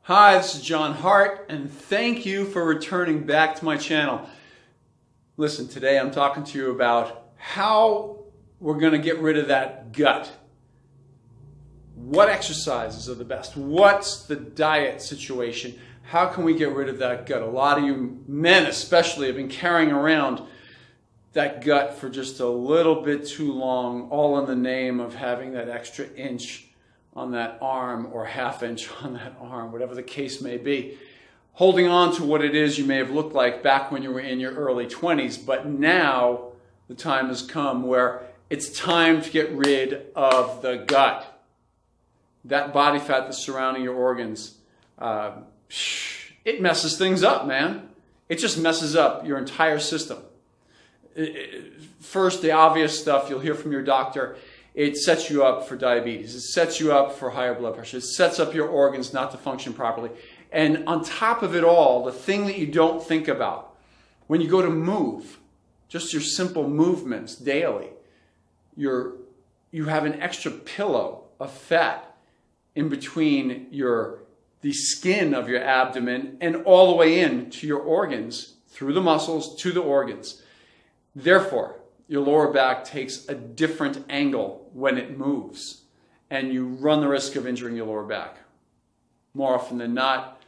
Hi, this is John Hart, and thank you for returning back to my channel. Listen, today I'm talking to you about how we're going to get rid of that gut. What exercises are the best? What's the diet situation? How can we get rid of that gut? A lot of you men especially have been carrying around that gut for just a little bit too long, all in the name of having that extra inch on that arm or half inch on that arm, whatever the case may be. Holding on to what it is you may have looked like back when you were in your early 20s, but now the time has come where it's time to get rid of the gut. That body fat that's surrounding your organs, it messes things up, man. It just messes up your entire system. First, the obvious stuff you'll hear from your doctor. It sets you up for diabetes. It sets you up for higher blood pressure. It sets up your organs not to function properly. And on top of it all, the thing that you don't think about, when you go to move, just your simple movements daily, you have an extra pillow of fat in between the skin of your abdomen and all the way in to your organs, through the muscles to the organs. Therefore, your lower back takes a different angle when it moves, and you run the risk of injuring your lower back. More often than not,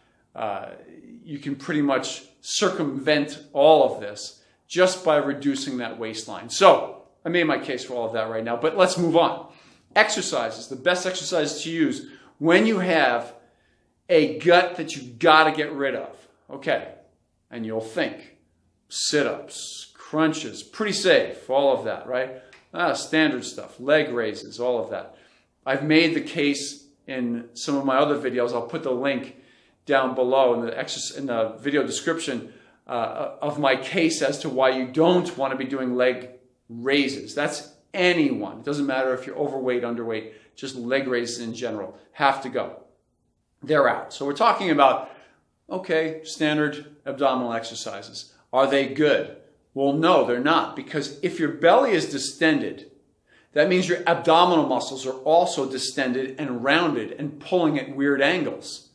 you can pretty much circumvent all of this just by reducing that waistline. So, I made my case for all of that right now, but let's move on. Exercises, the best exercise to use when you have a gut that you gotta get rid of. Okay, and you'll think, sit-ups, crunches, pretty safe, all of that, right? Standard stuff, leg raises, all of that. I've made the case in some of my other videos. I'll put the link down below in the video description of my case as to why you don't want to be doing leg raises. That's anyone. It doesn't matter if you're overweight, underweight, just leg raises in general have to go. They're out. So we're talking about, okay, standard abdominal exercises. Are they good? Well, no, they're not, because if your belly is distended, that means your abdominal muscles are also distended and rounded and pulling at weird angles.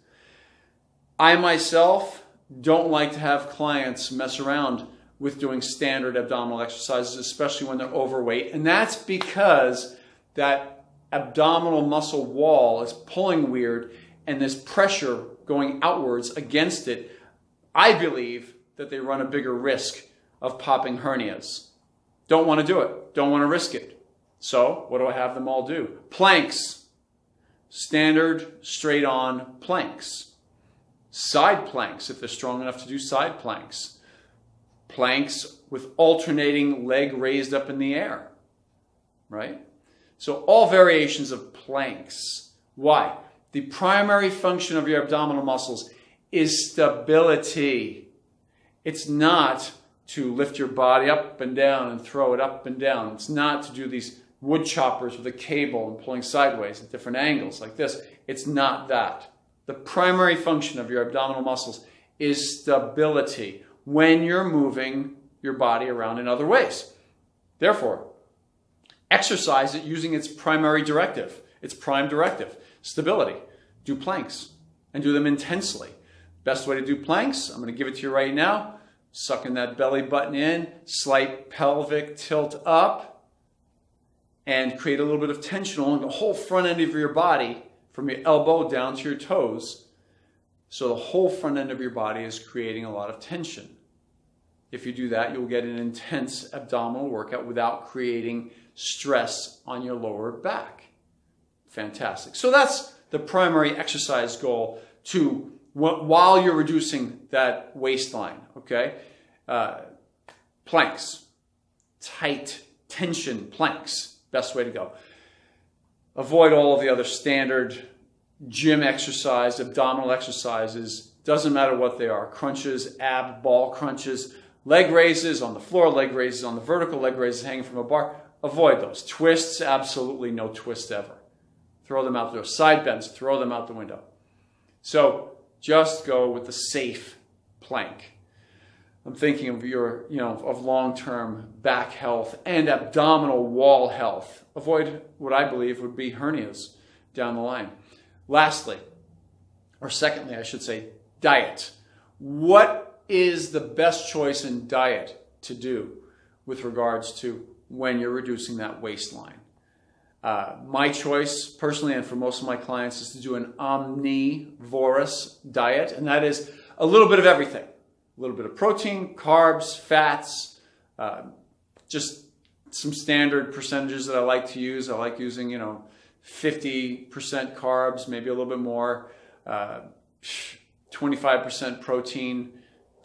I myself don't like to have clients mess around with doing standard abdominal exercises, especially when they're overweight, and that's because that abdominal muscle wall is pulling weird and there's pressure going outwards against it. I believe that they run a bigger risk of popping hernias. Don't want to do it. Don't want to risk it. So what do I have them all do? Planks. Standard straight on planks. Side planks if they're strong enough to do side planks. Planks with alternating leg raised up in the air. Right? So all variations of planks. Why? The primary function of your abdominal muscles is stability. It's not to lift your body up and down and throw it up and down. It's not to do these wood choppers with a cable and pulling sideways at different angles like this. It's not that. The primary function of your abdominal muscles is stability when you're moving your body around in other ways. Therefore, exercise it using its primary directive, its prime directive, stability. Do planks and do them intensely. Best way to do planks, I'm going to give it to you right now. Sucking that belly button in, slight pelvic tilt up, and create a little bit of tension along the whole front end of your body, from your elbow down to your toes. So the whole front end of your body is creating a lot of tension. If you do that, you'll get an intense abdominal workout without creating stress on your lower back. Fantastic. So that's the primary exercise goal while you're reducing that waistline, okay? Planks, tight tension planks, best way to go. Avoid all of the other standard gym exercise, abdominal exercises, doesn't matter what they are, crunches, ab, ball crunches, leg raises on the floor, leg raises on the vertical, leg raises hanging from a bar. Avoid those. Twists, absolutely no twist ever. Throw them out the door. Side bends, throw them out the window. So just go with the safe plank. I'm thinking of of long-term back health and abdominal wall health. Avoid what I believe would be hernias down the line. Lastly, or secondly, I should say, diet. What is the best choice in diet to do with regards to when you're reducing that waistline? My choice, personally, and for most of my clients, is to do an omnivorous diet, and that is a little bit of everything. A little bit of protein, carbs, fats, just some standard percentages that I like to use. I like using, 50% carbs, maybe a little bit more, 25% protein,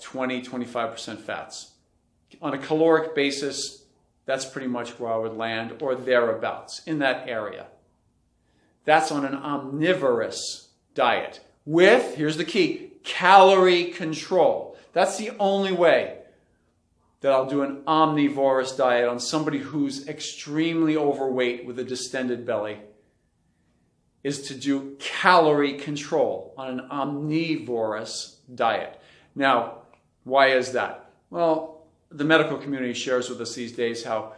25% fats. On a caloric basis, that's pretty much where I would land, or thereabouts, in that area. That's on an omnivorous diet with, here's the key, calorie control. That's the only way that I'll do an omnivorous diet on somebody who's extremely overweight with a distended belly, is to do calorie control on an omnivorous diet. Now, why is that? Well, the medical community shares with us these days how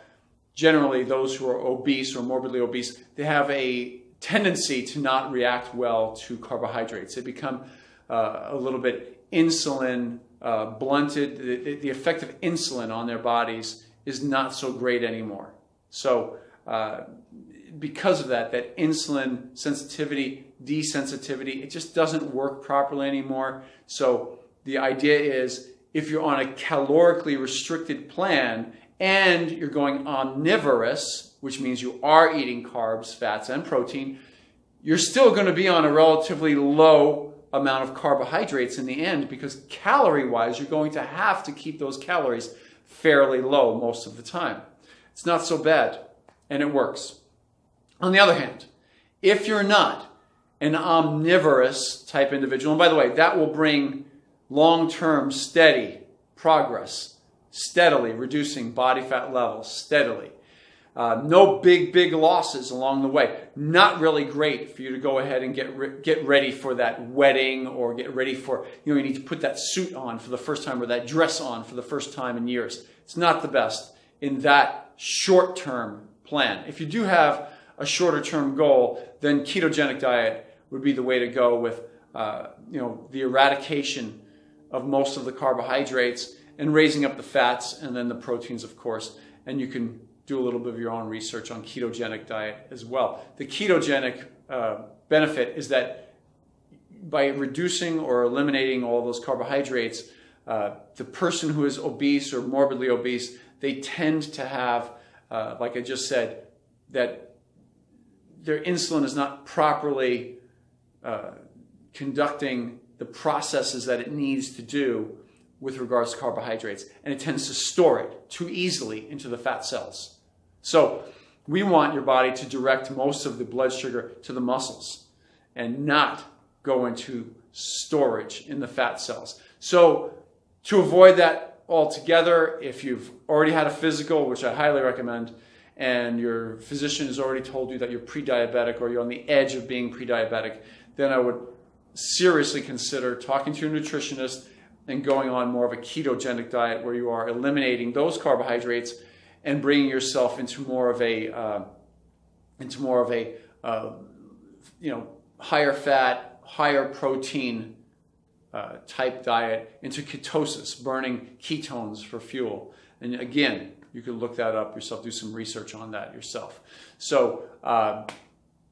generally those who are obese or morbidly obese, they have a tendency to not react well to carbohydrates. They become a little bit insulin blunted. The effect of insulin on their bodies is not so great anymore. So because of that insulin sensitivity, desensitivity, it just doesn't work properly anymore. So the idea is, if you're on a calorically restricted plan and you're going omnivorous, which means you are eating carbs, fats, and protein, you're still going to be on a relatively low amount of carbohydrates in the end, because calorie-wise, you're going to have to keep those calories fairly low most of the time. It's not so bad, and it works. On the other hand, if you're not an omnivorous type individual, and by the way, that will bring long-term steady progress, steadily reducing body fat levels, steadily. No big losses along the way. Not really great for you to go ahead and get ready for that wedding, or get ready for, you need to put that suit on for the first time, or that dress on for the first time in years. It's not the best in that short-term plan. If you do have a shorter-term goal, then ketogenic diet would be the way to go, with the eradication of most of the carbohydrates and raising up the fats and then the proteins, of course. And you can do a little bit of your own research on ketogenic diet as well. The ketogenic benefit is that by reducing or eliminating all those carbohydrates, the person who is obese or morbidly obese, they tend to have, like I just said, that their insulin is not properly conducting the processes that it needs to do with regards to carbohydrates, and it tends to store it too easily into the fat cells. So we want your body to direct most of the blood sugar to the muscles and not go into storage in the fat cells. So to avoid that altogether, if you've already had a physical, which I highly recommend, and your physician has already told you that you're pre-diabetic or you're on the edge of being pre-diabetic, then I would seriously consider talking to your nutritionist and going on more of a ketogenic diet, where you are eliminating those carbohydrates and bringing yourself into more of a higher fat, higher protein type diet, into ketosis, burning ketones for fuel. And again, you could look that up yourself, do some research on that yourself. So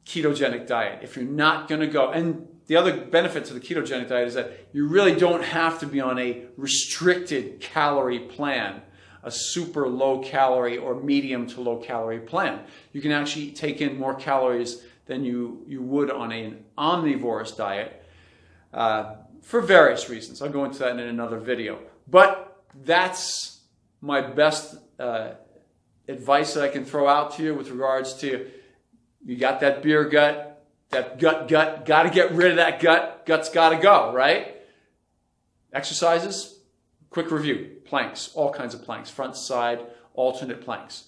ketogenic diet, if you're not going to go, and the other benefit to the ketogenic diet is that you really don't have to be on a restricted calorie plan, a super low calorie or medium to low calorie plan. You can actually take in more calories than you would on an omnivorous diet for various reasons. I'll go into that in another video. But that's my best advice that I can throw out to you with regards to, you got that beer gut, that gut, got to get rid of that gut. Gut's got to go, right? Exercises, quick review. Planks, all kinds of planks. Front, side, alternate planks.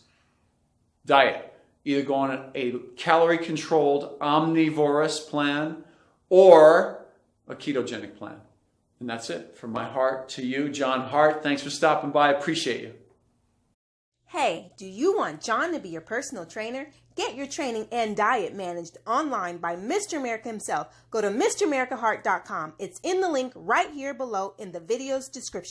Diet, either go on a calorie-controlled omnivorous plan or a ketogenic plan. And that's it. From my heart to you, John Hart. Thanks for stopping by. I appreciate you. Hey, do you want John to be your personal trainer? Get your training and diet managed online by Mr. America himself. Go to MrAmericaHeart.com. It's in the link right here below in the video's description.